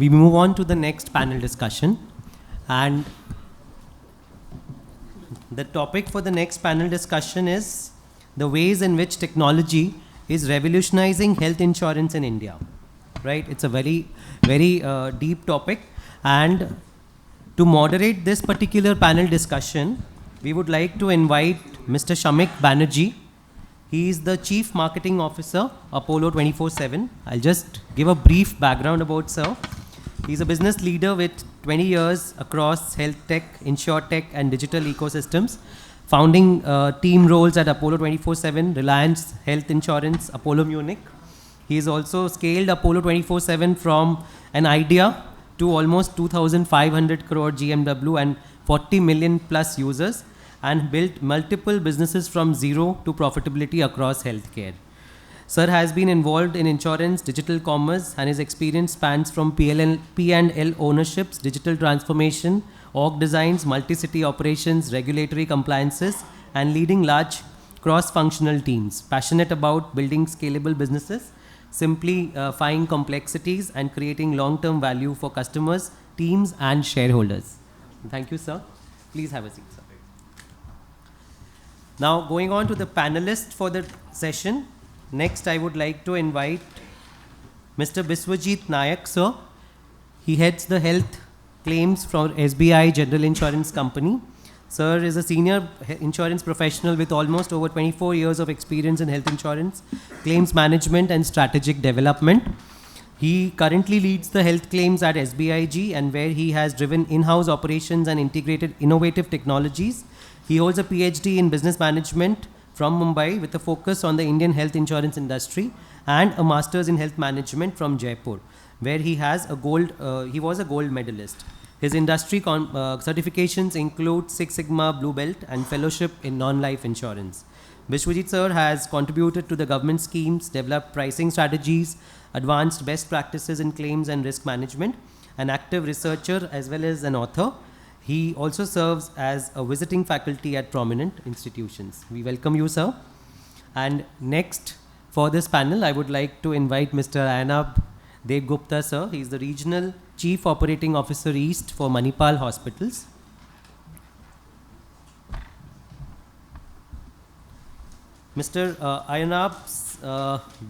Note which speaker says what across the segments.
Speaker 1: we move on to the next panel discussion. And the topic for the next panel discussion is the ways in which technology is revolutionizing health insurance in India. Right? It's a very, very deep topic. And to moderate this particular panel discussion, we would like to invite Mr. Shamik Banerjee. He is the Chief Marketing Officer, Apollo 24/7. I'll just give a brief background about sir. He's a business leader with 20 years across health tech, insurtech, and digital ecosystems, founding team roles at Apollo 24/7, Reliance Health Insurance, Apollo Munich. He has also scaled Apollo 24/7 from an idea to almost 2,500 crore GMW and 40 million plus users, and built multiple businesses from zero to profitability across healthcare. Sir has been involved in insurance, digital commerce, and his experience spans from P&L ownerships, digital transformation, org designs, multi-city operations, regulatory compliances, and leading large cross-functional teams. Passionate about building scalable businesses, simplifying complexities, and creating long-term value for customers, teams, and shareholders. Thank you, sir. Please have a seat, sir. Now, going on to the panelists for the session, next I would like to invite Mr. Biswajit Nayak, sir. He heads the health claims for SBI General Insurance Company. Sir is a senior insurance professional with almost over 24 years of experience in health insurance, claims management, and strategic development. He currently leads the health claims at SBIG, and where he has driven in-house operations and integrated innovative technologies. He holds a PhD in business management from Mumbai with a focus on the Indian health insurance industry, and a master's in health management from Jaipur, where he was a gold medalist. His industry certifications include Six Sigma Blue Belt and fellowship in non-life insurance. Biswajit sir has contributed to the government schemes, developed pricing strategies, advanced best practices in claims and risk management, an active researcher as well as an author. He also serves as a visiting faculty at prominent institutions. We welcome you, sir. And next, for this panel, I would like to invite Mr. Ayanab Devgupta, sir. He is the Regional Chief Operating Officer East for Manipal Hospitals. Mr. Ayanab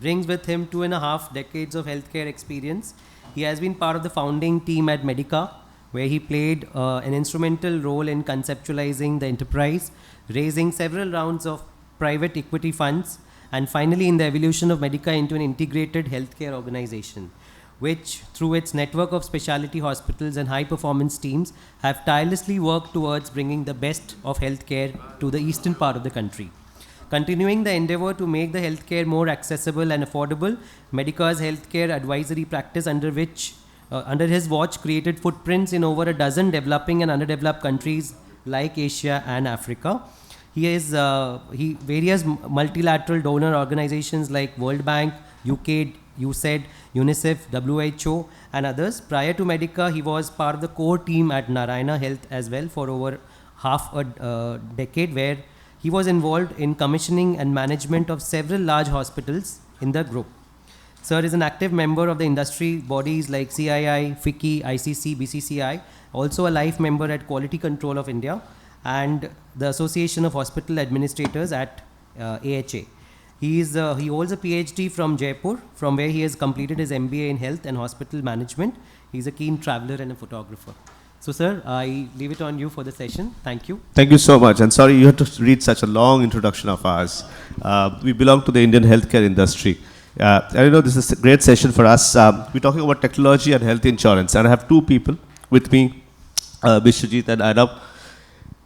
Speaker 1: brings with him 2.5 decades of healthcare experience. He has been part of the founding team at Medica, where he played an instrumental role in conceptualizing the enterprise, raising several rounds of private equity funds, and finally in the evolution of Medica into an integrated healthcare organization, which through its network of specialty hospitals and high-performance teams have tirelessly worked towards bringing the best of healthcare to the eastern part of the country. Continuing the endeavor to make the healthcare more accessible and affordable, Medica's healthcare advisory practice under his watch created footprints in over a dozen developing and underdeveloped countries like Asia and Africa. Various multilateral donor organizations like World Bank, UK, USAID, UNICEF, WHO, and others. Prior to Medica, he was part of the core team at Narayana Health as well for over half a decade, where he was involved in commissioning and management of several large hospitals in the group. Sir is an active member of the industry bodies like CII, FICCI, ICC, BCCI, also a life member at Quality Control of India and the Association of Hospital Administrators at AHA. He holds a PhD from Jaipur, from where he has completed his MBA in Health and Hospital Management. He's a keen traveler and a photographer. So, sir, I leave it on you for the session. Thank you.
Speaker 2: Thank you so much. And sorry you had to read such a long introduction of ours. We belong to the Indian healthcare industry. I know this is a great session for us. We're talking about technology and health insurance. And I have two people with me, Biswajit and Ayanab.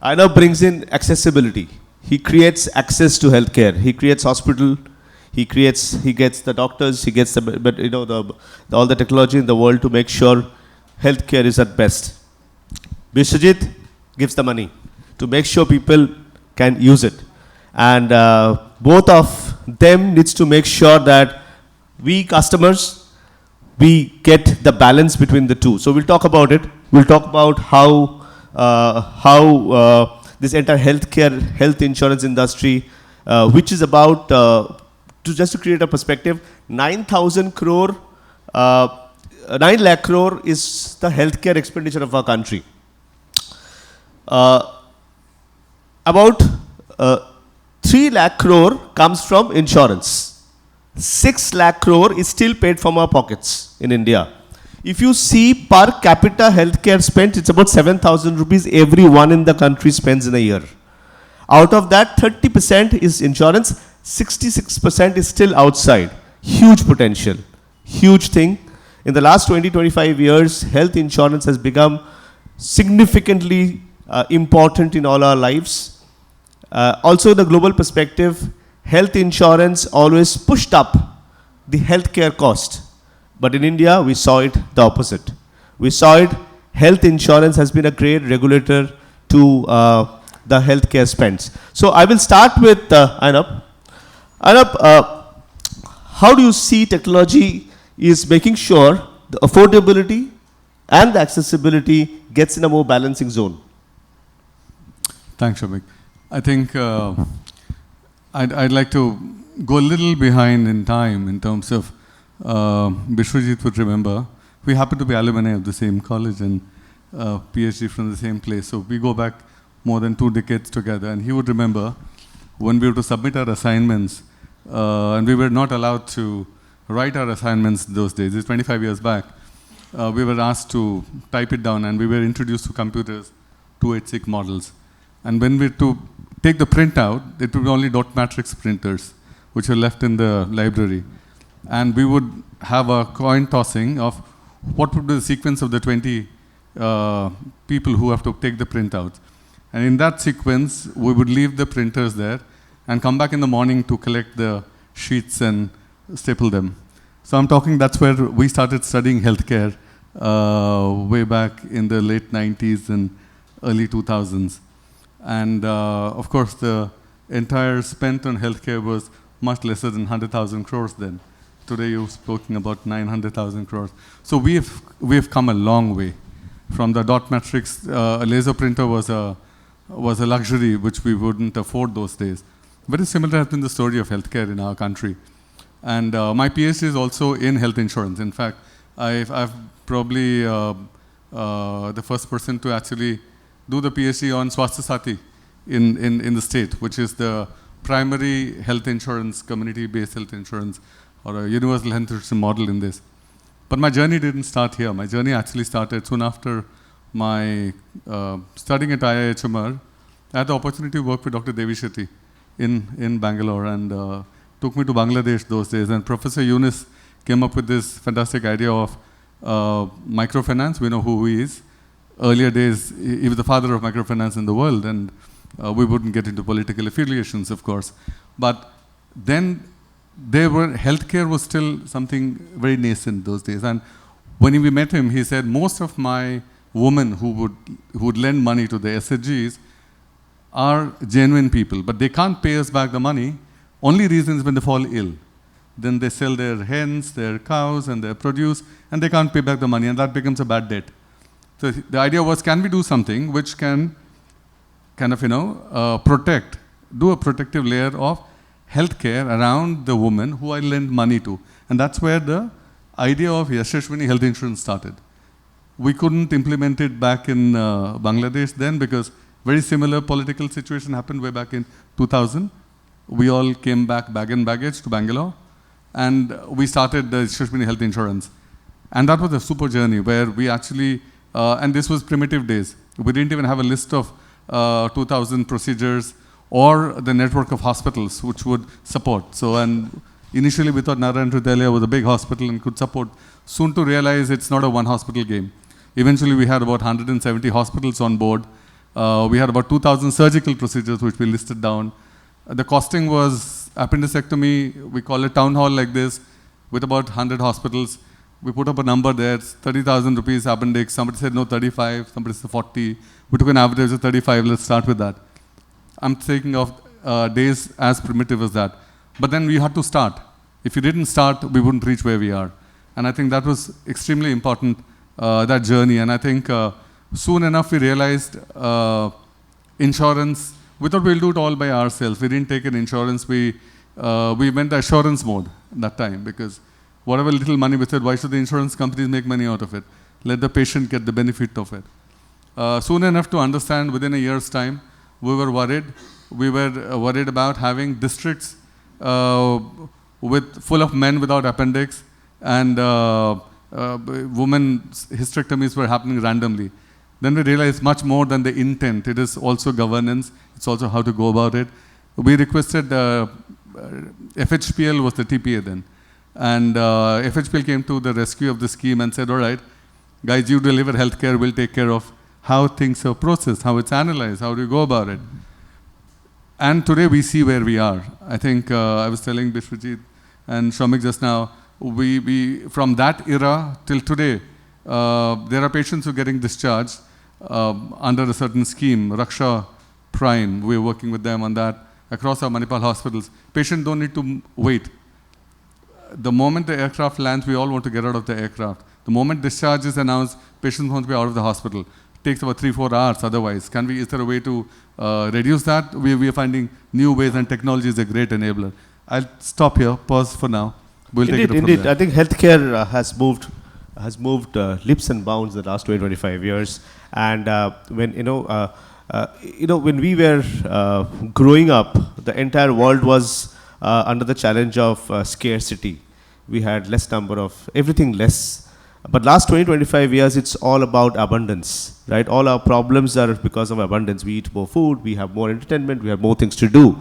Speaker 2: Ayanab brings in accessibility. He creates access to healthcare. He creates hospital. He gets the doctors. He gets all the technology in the world to make sure healthcare is at best. Biswajit gives the money to make sure people can use it. And both of them needs to make sure that we customers, we get the balance between the two. So we'll talk about it. We'll talk about how this entire health insurance industry, which is about, just to create a perspective, 9,000 crore 9 lakh crore is the healthcare expenditure of our country. About 3 lakh crore comes from insurance. 6 lakh crore is still paid from our pockets in India. If you see per capita healthcare spent, it's about 7,000 rupees everyone in the country spends in a year. Out of that, 30% is insurance, 66% is still outside. Huge potential, huge thing. In the last 20-25 years, health insurance has become significantly important in all our lives. Also, in the global perspective, health insurance always pushed up the healthcare cost. But in India, we saw it the opposite. We saw it, health insurance has been a great regulator to the healthcare spends. So I will start with Ainab. Ainab, how do you see technology is making sure the affordability and the accessibility gets in a more balancing zone?
Speaker 3: Thanks, Shamik. I think I'd like to go a little behind in time in terms of Bishwajit would remember. We happen to be alumni of the same college and PhD from the same place. So we go back more than 2 decades together. And he would remember when we were to submit our assignments, and we were not allowed to write our assignments those days. It's 25 years back. We were asked to type it down, and we were introduced to computers, 286 models. And when we were to take the printout, it would be only dot matrix printers, which were left in the library. And we would have a coin tossing of what would be the sequence of the 20 people who have to take the printouts. And in that sequence, we would leave the printers there and come back in the morning to collect the sheets and staple them. So I'm talking, that's where we started studying healthcare way back in the late 90s and early 2000s. And of course, the entire spent on healthcare was much lesser than 100,000 crores then. Today you've spoken about 900,000 crores. So we've come a long way. From the dot matrix, a laser printer was a luxury which we wouldn't afford those days. Very similar has been the story of healthcare in our country. And my PhD is also in health insurance. In fact, I've probably the first person to actually do the PhD on Swasthya Sati in the state, which is the primary health insurance, community-based health insurance, or a universal health insurance model in this. But my journey didn't start here. My journey actually started soon after my studying at IIHMR. I had the opportunity to work with Dr. Devi Shetty in Bangalore, and took me to Bangladesh those days. And Professor Yunus came up with this fantastic idea of microfinance. We know who he is. Earlier days, he was the father of microfinance in the world, and we wouldn't get into political affiliations, of course. But then healthcare was still something very nascent those days. And when we met him, he said, most of my women who would lend money to the SHGs are genuine people, but they can't pay us back the money. Only reason is when they fall ill. Then they sell their hens, their cows, and their produce, and they can't pay back the money, and that becomes a bad debt. So the idea was, can we do something which can kind of, do a protective layer of healthcare around the women who I lend money to. And that's where the idea of Yashashwini health insurance started. We couldn't implement it back in Bangladesh then because very similar political situation happened way back in 2000. We all came back bag and baggage to Bangalore, and we started the Yashashwini health insurance. And that was a super journey where we actually, and this was primitive days. We didn't even have a list of 2,000 procedures or the network of hospitals which would support. So, and initially we thought Narayan Hrudailaya was a big hospital and could support. Soon to realize it's not a one hospital game. Eventually we had about 170 hospitals on board. We had about 2,000 surgical procedures which we listed down. The costing was appendectomy, we call it town hall like this, with about 100 hospitals. We put up a number there, 30,000 rupees appendix. Somebody said no, 35, somebody said 40. We took an average of 35, let's start with that. I'm thinking of days as primitive as that. But then we had to start. If you didn't start, we wouldn't reach where we are. And I think that was extremely important, that journey. And I think soon enough we realized insurance, we thought we'll do it all by ourselves. We didn't take an insurance. We went the assurance mode that time because whatever little money we said, why should the insurance companies make money out of it? Let the patient get the benefit of it. Soon enough to understand, within a year's time, we were worried. We were worried about having districts full of men without appendix, and women's hysterectomies were happening randomly. Then we realized much more than the intent. It is also governance. It's also how to go about it. We requested, FHPL was the TPA then. And FHPL came to the rescue of the scheme and said, all right, guys, you deliver healthcare, we'll take care of how things are processed, how it's analyzed, how do you go about it. And today we see where we are. I think I was telling Bishwajit and Shomik just now, we from that era till today, there are patients who are getting discharged under a certain scheme, Raksha Prime. We're working with them on that across our Manipal hospitals. Patients don't need to wait. The moment the aircraft lands, we all want to get out of the aircraft. The moment discharge is announced, patients want to be out of the hospital. It takes about 3-4 hours otherwise. Is there a way to reduce that? We are finding new ways, and technology is a great enabler. I'll stop here, pause for now. We'll take it from there.
Speaker 2: I think healthcare has moved leaps and bounds the last 20-25 years. And when when we were growing up, the entire world was under the challenge of scarcity. We had less number of everything less. But last 20-25 years, it's all about abundance, right? All our problems are because of abundance. We eat more food, we have more entertainment, we have more things to do,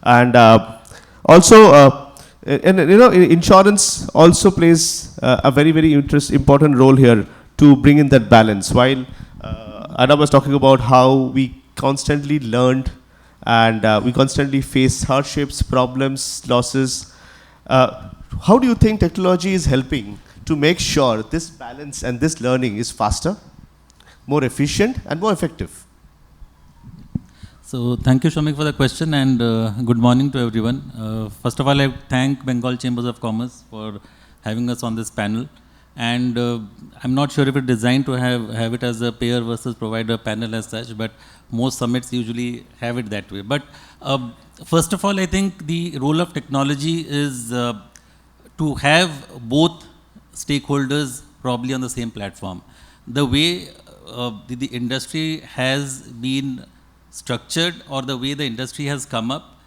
Speaker 2: and also. Insurance also plays a very important role here to bring in that balance. While Anna was talking about how we constantly learned and we constantly face hardships, problems, losses, how do you think technology is helping to make sure this balance and this learning is faster, more efficient, and more effective?
Speaker 4: So thank you, Shomik, for the question, and good morning to everyone. First of all, I thank Bengal Chambers of Commerce for having us on this panel. And I'm not sure if it's designed to have it as a payer versus provider panel as such, but most summits usually have it that way. But first of all, I think the role of technology is to have both stakeholders probably on the same platform. The way the industry has been structured, or the way the industry has come up,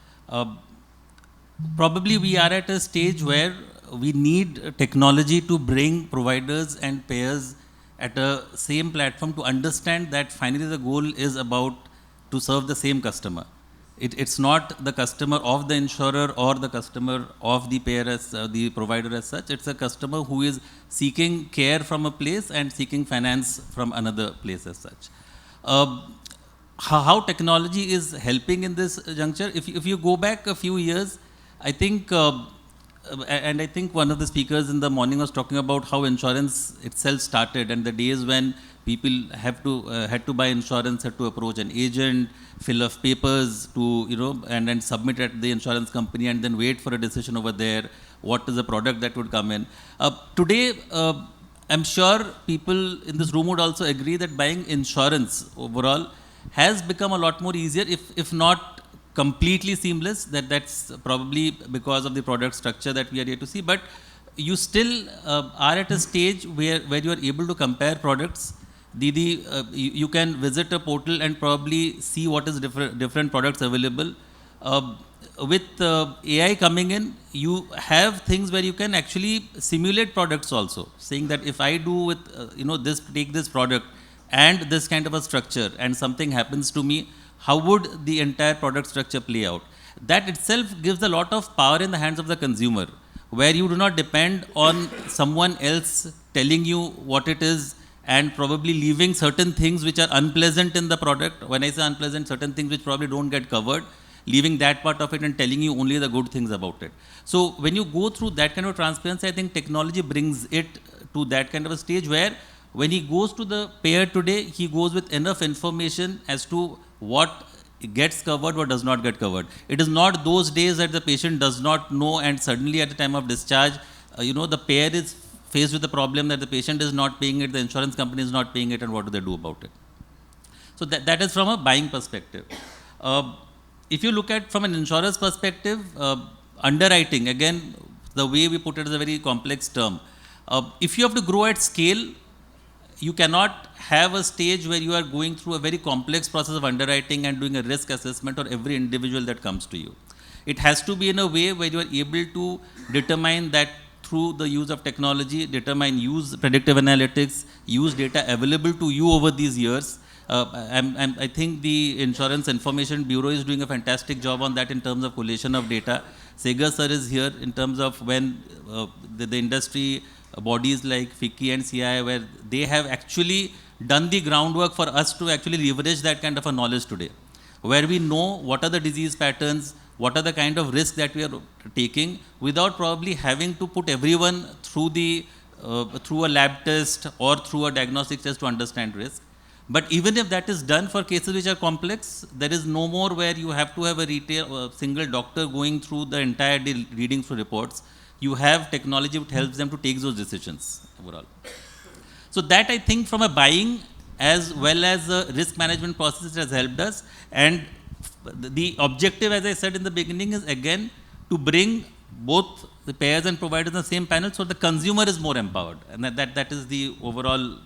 Speaker 4: probably we are at a stage where we need technology to bring providers and payers at a same platform to understand that finally the goal is about to serve the same customer. It's not the customer of the insurer or the customer of the payer as the provider as such. It's a customer who is seeking care from a place and seeking finance from another place as such. How technology is helping in this juncture, if you go back a few years, I think, and I think one of the speakers in the morning was talking about how insurance itself started, and the days when people had to buy insurance, had to approach an agent, fill up papers to, and then submit at the insurance company, and then wait for a decision over there, what is the product that would come in. Today, I'm sure people in this room would also agree that buying insurance overall has become a lot more easier, if not completely seamless. That's probably because of the product structure that we are here to see. But you still are at a stage where you are able to compare products. You can visit a portal and probably see what is different products available. With AI coming in, you have things where you can actually simulate products also, saying that if I do with take this product and this kind of a structure, and something happens to me, how would the entire product structure play out? That itself gives a lot of power in the hands of the consumer, where you do not depend on someone else telling you what it is, and probably leaving certain things which are unpleasant in the product. When I say unpleasant, certain things which probably don't get covered, leaving that part of it and telling you only the good things about it. So when you go through that kind of transparency, I think technology brings it to that kind of a stage where when he goes to the payer today, he goes with enough information as to what gets covered, what does not get covered. It is not those days that the patient does not know, and suddenly at the time of discharge, the payer is faced with the problem that the patient is not paying it, the insurance company is not paying it, and what do they do about it? So that is from a buying perspective. If you look at from an insurer's perspective, underwriting, again, the way we put it is a very complex term. If you have to grow at scale, you cannot have a stage where you are going through a very complex process of underwriting and doing a risk assessment for every individual that comes to you. It has to be in a way where you are able to determine that through the use of technology, use predictive analytics, use data available to you over these years. I think the Insurance Information Bureau is doing a fantastic job on that in terms of collation of data. Segar sir is here in terms of when the industry bodies like FICCI and CI, where they have actually done the groundwork for us to actually leverage that kind of a knowledge today, where we know what are the disease patterns, what are the kind of risks that we are taking, without probably having to put everyone through through a lab test or through a diagnostic test to understand risk. But even if that is done for cases which are complex, there is no more where you have to have a single doctor going through the entire day reading through reports. You have technology which helps them to take those decisions overall. So that, I think, from a buying as well as a risk management process, it has helped us. And the objective, as I said in the beginning, is again to bring both the payers and providers in the same panel, so the consumer is more empowered. And that is the overall,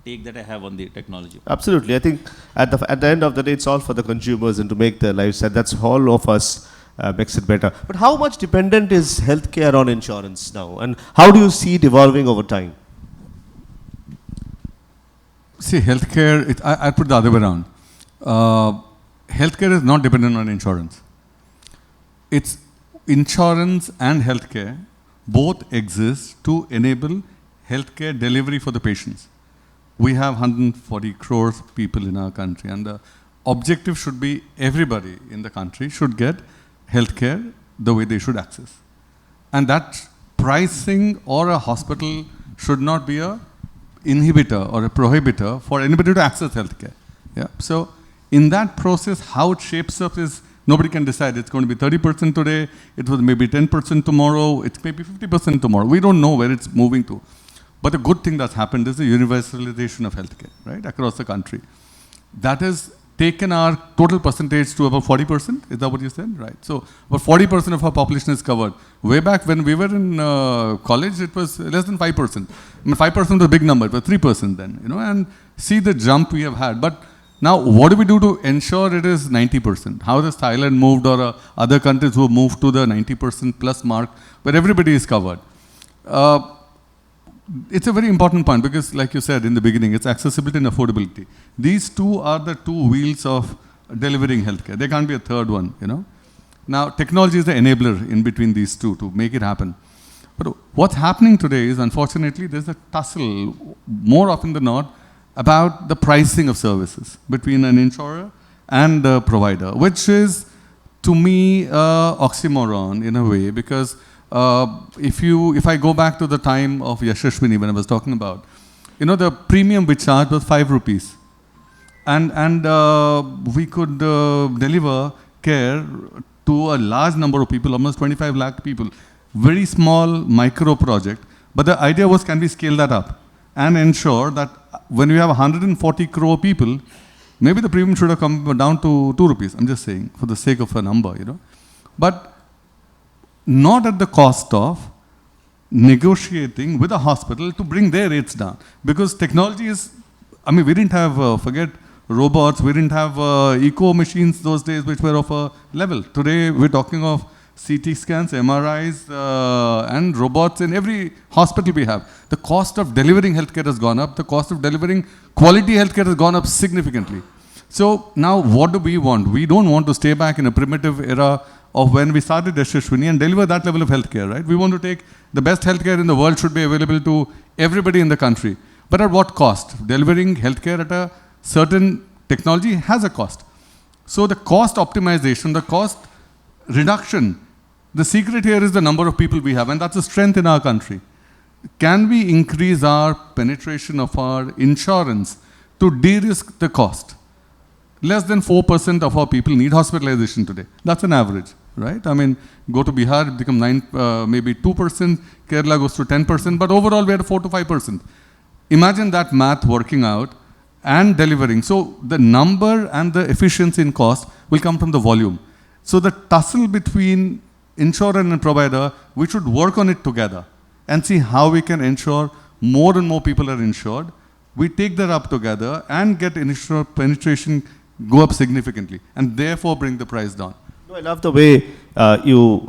Speaker 4: take that I have on the technology.
Speaker 2: Absolutely. I think at the end of the day, it's all for the consumers and to make their lives, and that's all of us makes it better. But how much dependent is healthcare on insurance now, and how do you see it evolving over time?
Speaker 3: See, healthcare, I put the other way around. Healthcare is not dependent on insurance. It's insurance and healthcare both exist to enable healthcare delivery for the patients. We have 140 crores people in our country, and the objective should be everybody in the country should get healthcare the way they should access. And that pricing or a hospital should not be a inhibitor or a prohibitor for anybody to access healthcare. Yeah. So in that process, how it shapes up is nobody can decide. It's going to be 30% today, it was maybe 10% tomorrow, it's maybe 50% tomorrow. We don't know where it's moving to. But the good thing that's happened is the universalization of healthcare, right, across the country. That has taken our total percentage to about 40%. Is that what you said? Right. So about 40% of our population is covered. Way back when we were in college, it was less than 5%. I mean, 5% was a big number, it was 3% then, and see the jump we have had. But now, what do we do to ensure it is 90%? How has Thailand moved, or other countries who have moved to the 90% plus mark, where everybody is covered? It's a very important point because, like you said in the beginning, it's accessibility and affordability. These two are the two wheels of delivering healthcare. There can't be a third one, Now, technology is the enabler in between these two to make it happen. But what's happening today is, unfortunately, there's a tussle, more often than not, about the pricing of services between an insurer and a provider, which is, to me, oxymoron in a way, because if I go back to the time of Yashashwini, when I was talking about, the premium we charged was 5 rupees. And we could deliver care to a large number of people, almost 25 lakh people. Very small micro project. But the idea was, can we scale that up and ensure that when we have 140 crore people, maybe the premium should have come down to 2 rupees. I'm just saying, for the sake of a number, But not at the cost of negotiating with a hospital to bring their rates down. Because technology is, we didn't have, forget robots, we didn't have eco machines those days which were of a level. Today we're talking of CT scans, MRIs, and robots in every hospital we have. The cost of delivering healthcare has gone up. The cost of delivering quality healthcare has gone up significantly. So now what do we want? We don't want to stay back in a primitive era of when we started Yashashwini and deliver that level of healthcare, right? We want to take the best healthcare in the world should be available to everybody in the country. But at what cost? Delivering healthcare at a certain technology has a cost. So the cost optimization, the cost reduction, the secret here is the number of people we have, and that's a strength in our country. Can we increase our penetration of our insurance to de-risk the cost? Less than 4% of our people need hospitalization today. That's an average, right? Go to Bihar, it becomes maybe 2%, Kerala goes to 10%, but overall we are 4 to 5%. Imagine that math working out and delivering. So the number and the efficiency in cost will come from the volume. So the tussle between insurer and provider, we should work on it together and see how we can ensure more and more people are insured. We take that up together and get insurer penetration go up significantly and therefore bring the price down.
Speaker 2: No, I love the way you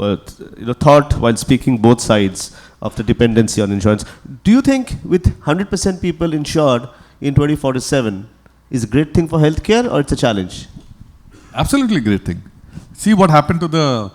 Speaker 2: thought while speaking both sides of the dependency on insurance. Do you think with 100% people insured in 2047 is a great thing for healthcare or it's a challenge?
Speaker 3: Absolutely great thing. See what happened to the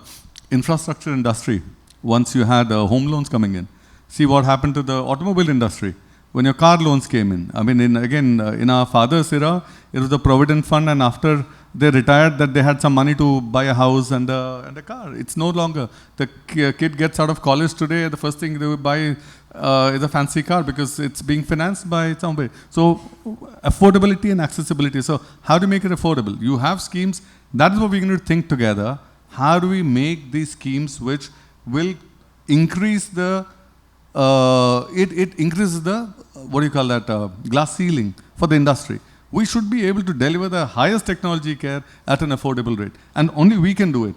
Speaker 3: infrastructure industry once you had home loans coming in. See what happened to the automobile industry when your car loans came in. I mean, in our father's era, it was the Provident Fund, and after they retired, that they had some money to buy a house and a car. It's no longer. The kid gets out of college today, the first thing they will buy is a fancy car because it's being financed by somebody. So affordability and accessibility. So how do you make it affordable? You have schemes. That is what we're going to think together. How do we make these schemes which will increase the it increases the what do you call that glass ceiling for the industry. We should be able to deliver the highest technology care at an affordable rate, and only we can do it.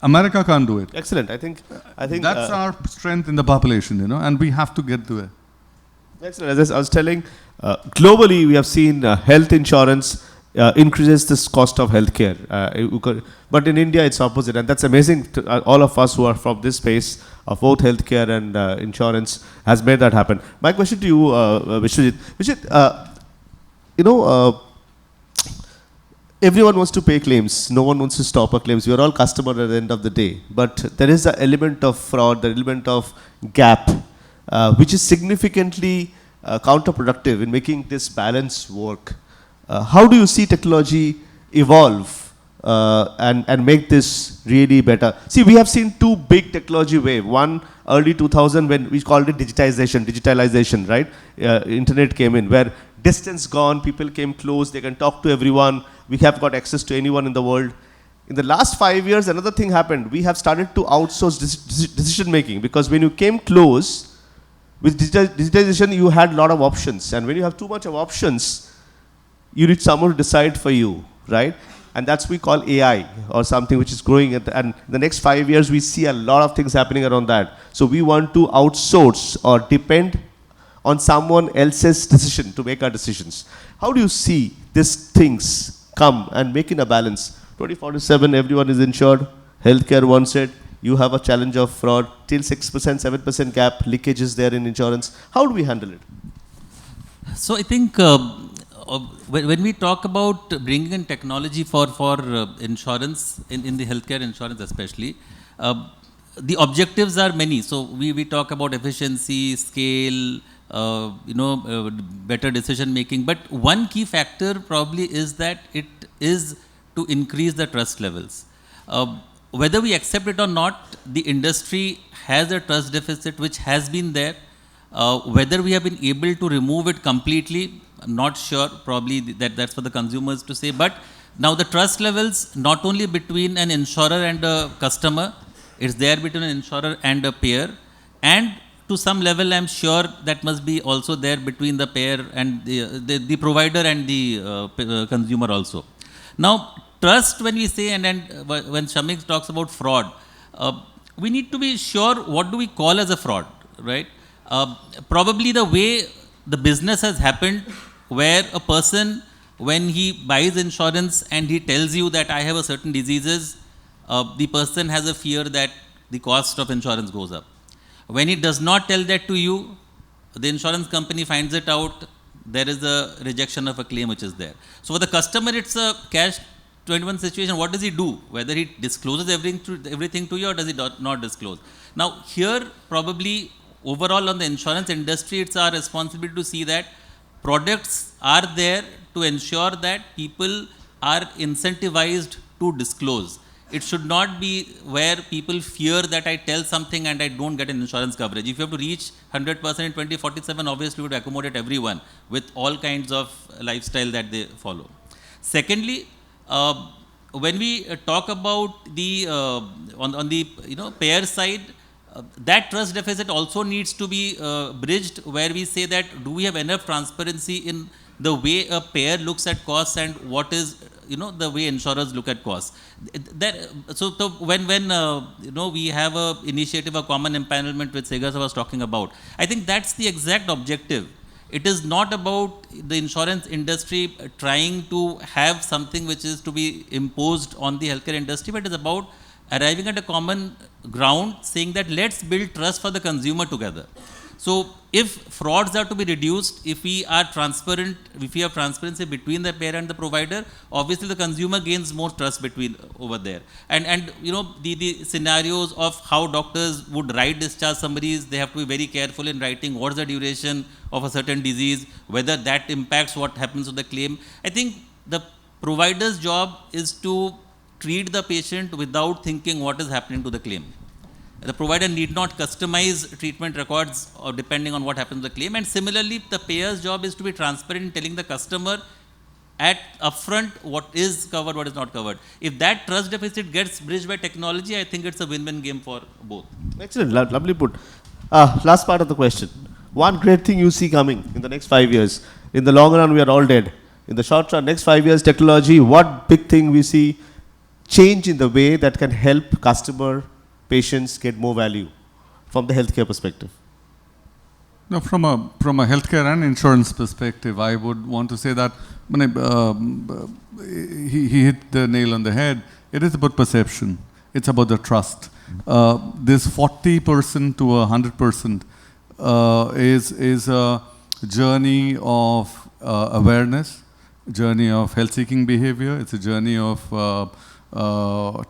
Speaker 3: America can't do it.
Speaker 2: Excellent. I think
Speaker 3: that's our strength in the population, and we have to get to it.
Speaker 2: Excellent. As I was telling, globally we have seen health insurance increases this cost of healthcare. But in India, it's opposite, and that's amazing. All of us who are from this space of both healthcare and insurance has made that happen. My question to you, Vishwajit. Everyone wants to pay claims. No one wants to stop a claims. We are all customers at the end of the day. But there is an element of fraud, the element of gap, which is significantly counterproductive in making this balance work. How do you see technology evolve and make this really better? See, we have seen two big technology waves. One, early 2000, when we called it digitalization, right? Internet came in, where distance gone, people came close, they can talk to everyone, we have got access to anyone in the world. In the last 5 years, another thing happened. We have started to outsource decision making, because when you came close, with digitalization, you had a lot of options. And when you have too much of options, you need someone to decide for you, right? And that's we call AI, or something which is growing. And in the next 5 years, we see a lot of things happening around that. So we want to outsource or depend on someone else's decision to make our decisions. How do you see these things come and making a balance? 24/7, everyone is insured. Healthcare wants it. You have a challenge of fraud. Till 6%, 7% gap, leakage is there in insurance. How do we handle it?
Speaker 4: So I think when we talk about bringing in technology for insurance, in the healthcare insurance especially, the objectives are many. So we talk about efficiency, scale, better decision making. But one key factor probably is that it is to increase the trust levels. Whether we accept it or not, the industry has a trust deficit which has been there. Whether we have been able to remove it completely, I'm not sure. Probably that's for the consumers to say. But now the trust levels, not only between an insurer and a customer, it's there between an insurer and a payer. And to some level, I'm sure that must be also there between the payer and the provider and the consumer also. Now, trust, when we say, and when Shamik talks about fraud, we need to be sure what do we call as a fraud, right? Probably the way the business has happened, where a person, when he buys insurance and he tells you that I have a certain diseases, the person has a fear that the cost of insurance goes up. When he does not tell that to you, the insurance company finds it out, there is a rejection of a claim which is there. So for the customer, it's a cash 21 situation. What does he do? Whether he discloses everything to you, or does he not disclose? Now here, probably overall on the insurance industry, it's our responsibility to see that products are there to ensure that people are incentivized to disclose. It should not be where people fear that I tell something and I don't get an insurance coverage. If you have to reach 100% in 2047, obviously you would accommodate everyone with all kinds of lifestyle that they follow. Secondly, when we talk about the on the payer side, that trust deficit also needs to be bridged, where we say that do we have enough transparency in the way a payer looks at costs and what is the way insurers look at costs. So when we have a initiative, a common empanelment which Segar was talking about, I think that's the exact objective. It is not about the insurance industry trying to have something which is to be imposed on the healthcare industry, but it is about arriving at a common ground, saying that let's build trust for the consumer together. So if frauds are to be reduced, if we are transparent, if we have transparency between the payer and the provider, obviously the consumer gains more trust over there. And the scenarios of how doctors would write discharge summaries, they have to be very careful in writing what's the duration of a certain disease, whether that impacts what happens to the claim. I think the provider's job is to treat the patient without thinking what is happening to the claim. The provider need not customize treatment records or depending on what happens to the claim. And similarly, the payer's job is to be transparent in telling the customer at upfront what is covered, what is not covered. If that trust deficit gets bridged by technology, I think it's a win-win game for both.
Speaker 2: Excellent, lovely put. Last part of the question. One great thing you see coming in the next 5 years. In the long run, we are all dead. In the short run, next 5 years, technology, what big thing we see change in the way that can help patients get more value from the healthcare perspective?
Speaker 3: No, from a healthcare and insurance perspective, I would want to say that he hit the nail on the head. It is about perception. It's about the trust. This 40% to 100% is a journey of awareness, journey of health-seeking behavior. It's a journey of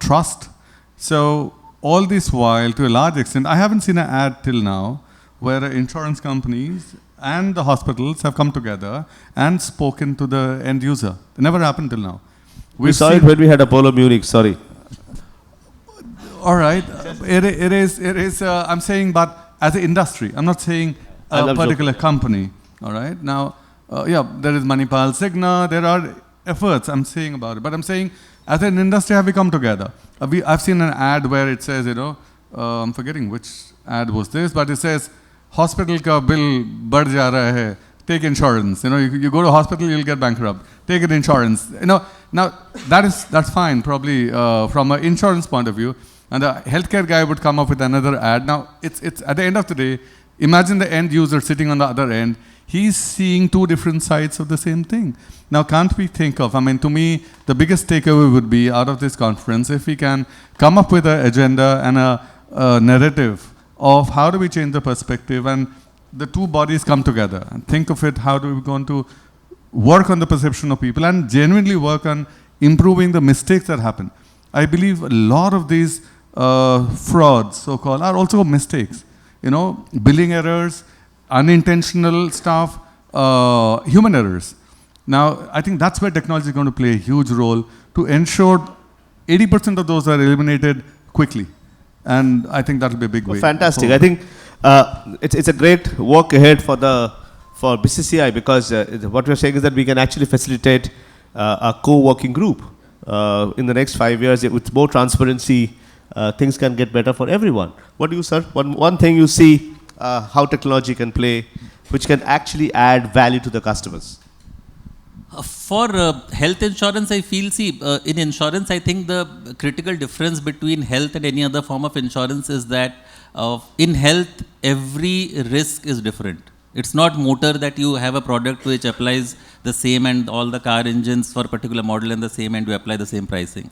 Speaker 3: trust. So all this while, to a large extent, I haven't seen an ad till now where insurance companies and the hospitals have come together and spoken to the end user. It never happened till now.
Speaker 2: We saw it when we had Apollo Munich, sorry.
Speaker 3: All right. It is I'm saying, but as an industry, I'm not saying a particular company. All right. Now, there is Manipal, Cigna, there are efforts I'm saying about it. But I'm saying, as an industry, have we come together? I've seen an ad where it says, I'm forgetting which ad was this, but it says, hospital ka bill badh ja raha hai, take insurance. You go to hospital, you'll get bankrupt. Take an insurance. Now that's fine, probably from an insurance point of view. And the healthcare guy would come up with another ad. Now, it's at the end of the day, imagine the end user sitting on the other end. He's seeing two different sides of the same thing. Now, can't we think of, to me, the biggest takeaway would be out of this conference, if we can come up with an agenda and a narrative of how do we change the perspective and the two bodies come together and think of it, how do we going to work on the perception of people and genuinely work on improving the mistakes that happen. I believe a lot of these frauds, so-called, are also mistakes. Billing errors, unintentional stuff, human errors. Now, I think that's where technology is going to play a huge role to ensure 80% of those are eliminated quickly. And I think that will be a big way.
Speaker 2: Fantastic. I think it's a great work ahead for BCCI because what we're saying is that we can actually facilitate a co-working group in the next 5 years. With more transparency, things can get better for everyone. What do you, sir? One thing you see how technology can play, which can actually add value to the customers?
Speaker 4: For health insurance, I feel, in insurance, I think the critical difference between health and any other form of insurance is that in health, every risk is different. It's not motor that you have a product which applies the same and all the car engines for a particular model and the same and you apply the same pricing.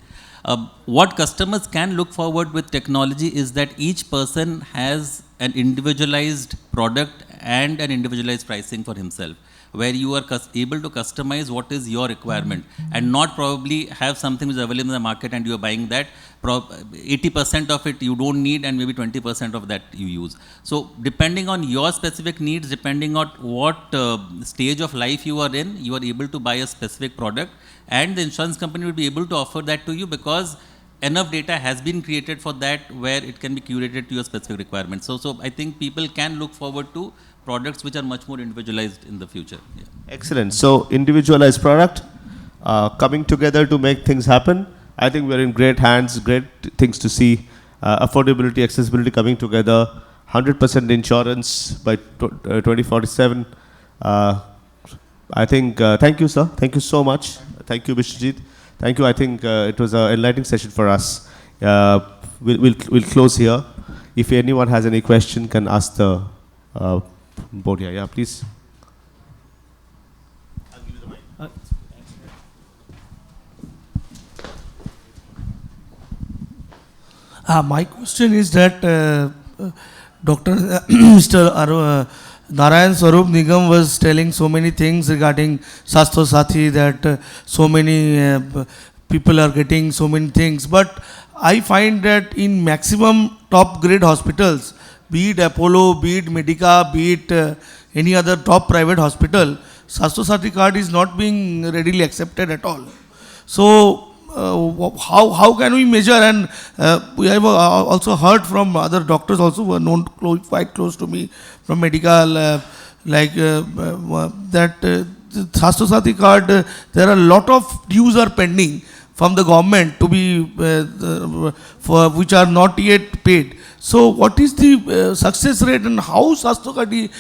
Speaker 4: What customers can look forward with technology is that each person has an individualized product and an individualized pricing for himself, where you are able to customize what is your requirement and not probably have something which is available in the market and you are buying that. 80% of it you don't need and maybe 20% of that you use. So depending on your specific needs, depending on what stage of life you are in, you are able to buy a specific product and the insurance company will be able to offer that to you because enough data has been created for that where it can be curated to your specific requirements. So I think people can look forward to products which are much more individualized in the future. Yeah.
Speaker 2: Excellent. So individualized product, coming together to make things happen. I think we're in great hands, great things to see. Affordability, accessibility coming together, 100% insurance by 2047. I think, thank you, sir. Thank you so much. Thank you, Mr. Jeet. Thank you. I think it was an enlightening session for us. We'll close here. If anyone has any question, can ask the board here. Yeah, please.
Speaker 5: My question is that Dr. Mr. Narayan Swarup Nigam was telling so many things regarding Sastro Sathi, that so many people are getting so many things. But I find that in maximum top grade hospitals, be it Apollo, be it Medica, be it any other top private hospital, Sastro Sathi card is not being readily accepted at all. So how can we measure? And we have also heard from other doctors also who are known quite close to me from medical, that Sastro Sathi card, there are a lot of dues are pending from the government to be for which are not yet paid. So what is the success rate, and how Sastro Sathi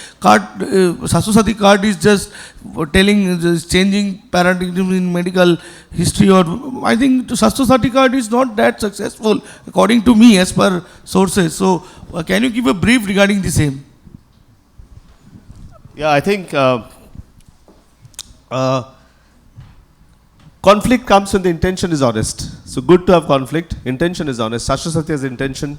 Speaker 5: card is just telling, just changing paradigm in medical history? Or I think Sastro Sathi card is not that successful according to me as per sources. So can you give a brief regarding the same?
Speaker 2: Yeah, I think conflict comes when the intention is honest. So good to have conflict. Intention is honest. Sastro Sathi has intention.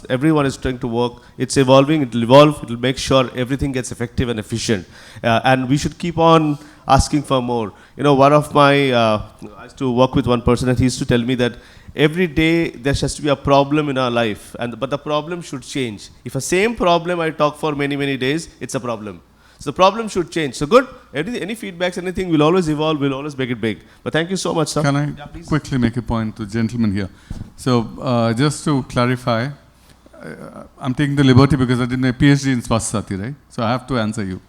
Speaker 2: Everyone is trying to work. It's evolving. It will evolve. It will make sure everything gets effective and efficient. And we should keep on asking for more. You know, one of my, I used to work with one person, and he used to tell me that every day there has to be a problem in our life, but the problem should change. If a same problem I talk for many, many days, it's a problem. So the problem should change. So good. Any feedbacks, anything, will always evolve. We'll always make it big. But thank you so much, sir.
Speaker 3: Can I quickly make a point to the gentleman here? So just to clarify, I'm taking the liberty because I did my PhD in Swasthya Sathi, right? So I have to answer you.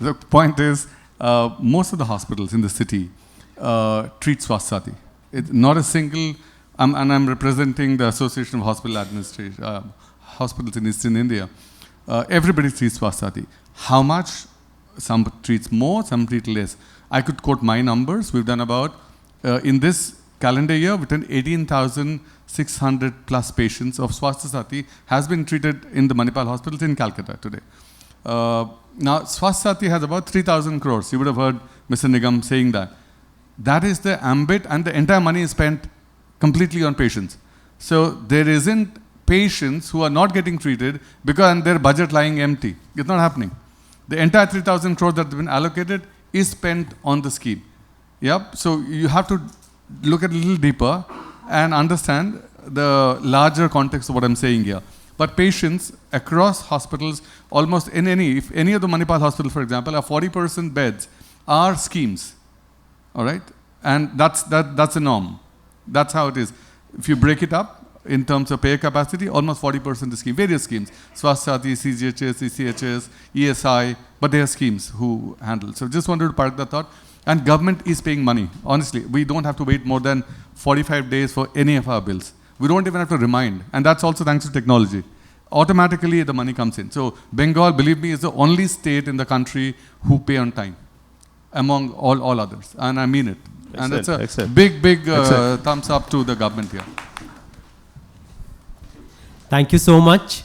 Speaker 3: The point is, most of the hospitals in the city treat Swasthya Sathi. It's not a single, and I'm representing the Association of Hospital Administration, hospitals in Eastern India. Everybody treats Swasthya Sathi. How much? Some treats more, some treat less. I could quote my numbers. We've done about, in this calendar year, we've done 18,600 plus patients of Swasthya Sathi has been treated in the Manipal hospitals in Calcutta today. Now, Swasthya Sathi has about 3,000 crores. You would have heard Mr. Nigam saying that. That is the ambit, and the entire money is spent completely on patients. So there isn't patients who are not getting treated because their budget lying empty. It's not happening. The entire 3,000 crores that have been allocated is spent on the scheme. Yep. So you have to look at it a little deeper and understand the larger context of what I'm saying here. But patients across hospitals, almost in if any of the Manipal hospital, for example, are 40% beds are schemes. All right? And that's the norm. That's how it is. If you break it up, in terms of payer capacity, almost 40% is scheme, various schemes. Swasthya Sathi, CGHS, ECHS, ESI, but they are schemes who handle. So just wanted to park that thought. And government is paying money. Honestly, we don't have to wait more than 45 days for any of our bills. We don't even have to remind. And that's also thanks to technology. Automatically, the money comes in. So Bengal, believe me, is the only state in the country who pay on time among all others. And I mean it.
Speaker 2: Excellent,
Speaker 3: and it's a
Speaker 2: excellent.
Speaker 3: big thumbs up to the government here.
Speaker 1: Thank you so much.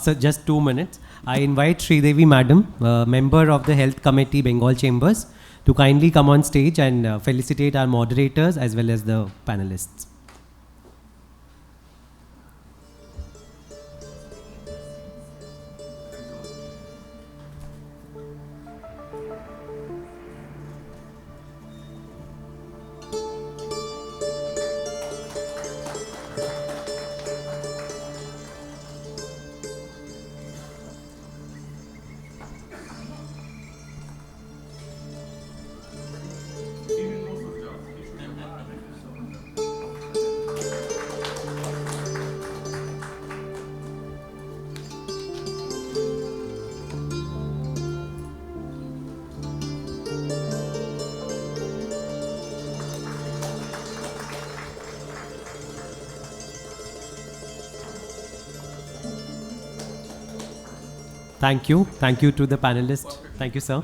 Speaker 1: So just 2 minutes. I invite Sridevi Madam, member of the Health Committee, Bengal Chambers, to kindly come on stage and felicitate our moderators as well as the panelists. Thank you. Thank you to the panelists. Thank you, sir.